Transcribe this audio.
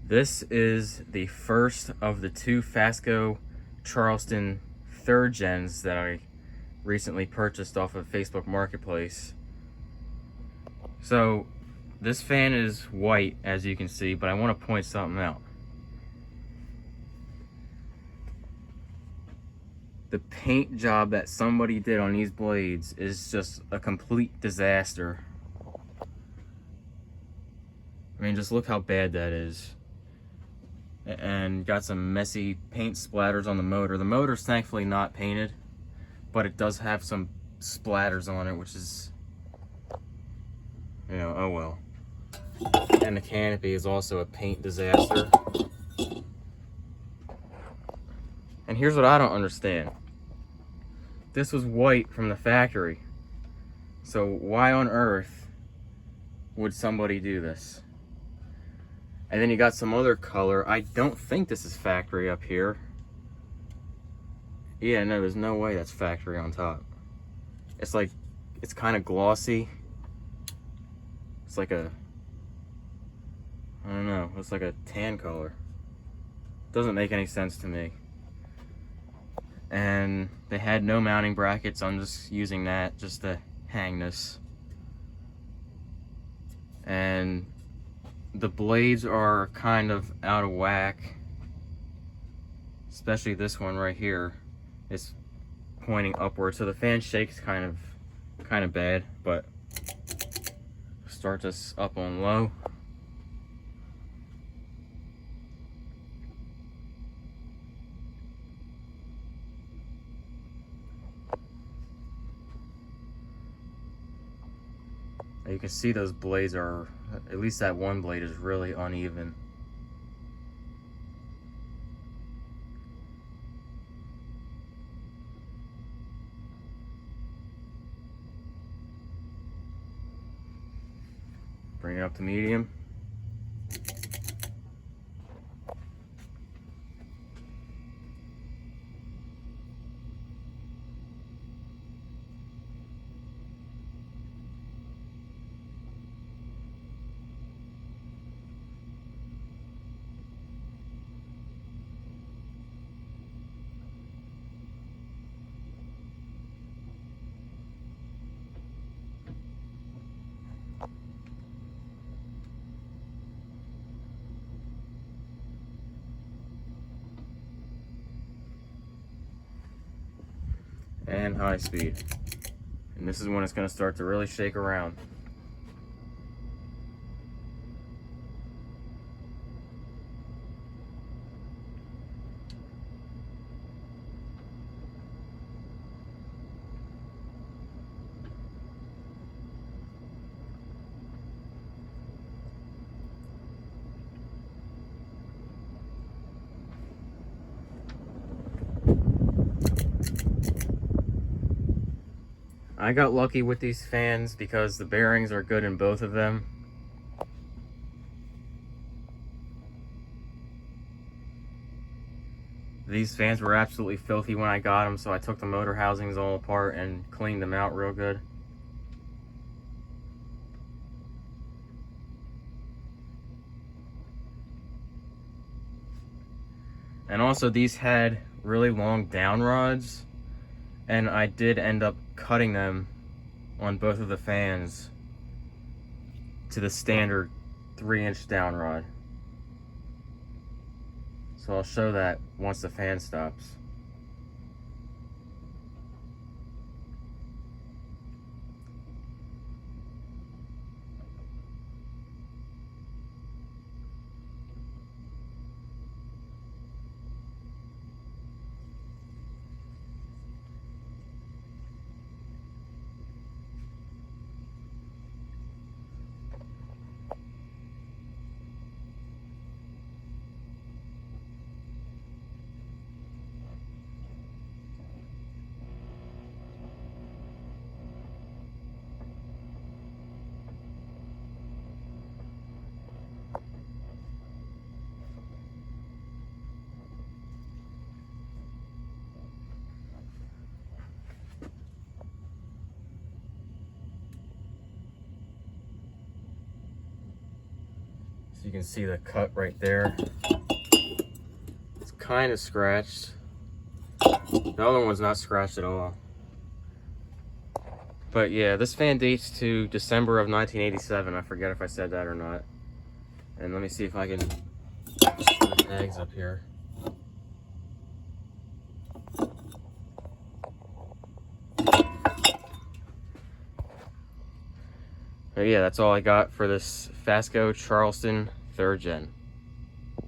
This is the first of the two Fasco Charleston 3rd gens that I recently purchased off of Facebook Marketplace. So this fan is white, as you can see, but I want to point something out. The paint job that somebody did on these blades is just a complete disaster. I mean, just look how bad that is. And got some messy paint splatters on the motor. The motor's thankfully not painted, but it does have some splatters on it, which is, you know, oh well. And the canopy is also a paint disaster. And here's what I don't understand. This was white from the factory. So why on earth would somebody do this? And then you got some other color. I don't think this is factory up here. Yeah, no, there's no way that's factory on top. It's like, it's kind of glossy. It's like a, I don't know, it's like a tan color. Doesn't make any sense to me. And they had no mounting brackets. I'm just using that just to hang this. And the blades are kind of out of whack, especially this one right here is pointing upward, so the fan shakes kind of bad. But start this up on low. You can see those blades are, at least that one blade is really uneven. Bring it up to medium. And high speed. And this is when it's going to start to really shake around. I got lucky with these fans because the bearings are good in both of them. These fans were absolutely filthy when I got them, so I took the motor housings all apart and cleaned them out real good. And also these had really long down rods, and I did end up cutting them on both of the fans to the standard 3-inch down rod. So I'll show that once the fan stops. So you can see the cut right there. It's kind of scratched. The other one's not scratched at all. But yeah, this fan dates to December of 1987. I forget if I said that or not. And let me see if I can put the tags up here. But yeah, that's all I got for this Fasco Charleston 3rd Gen.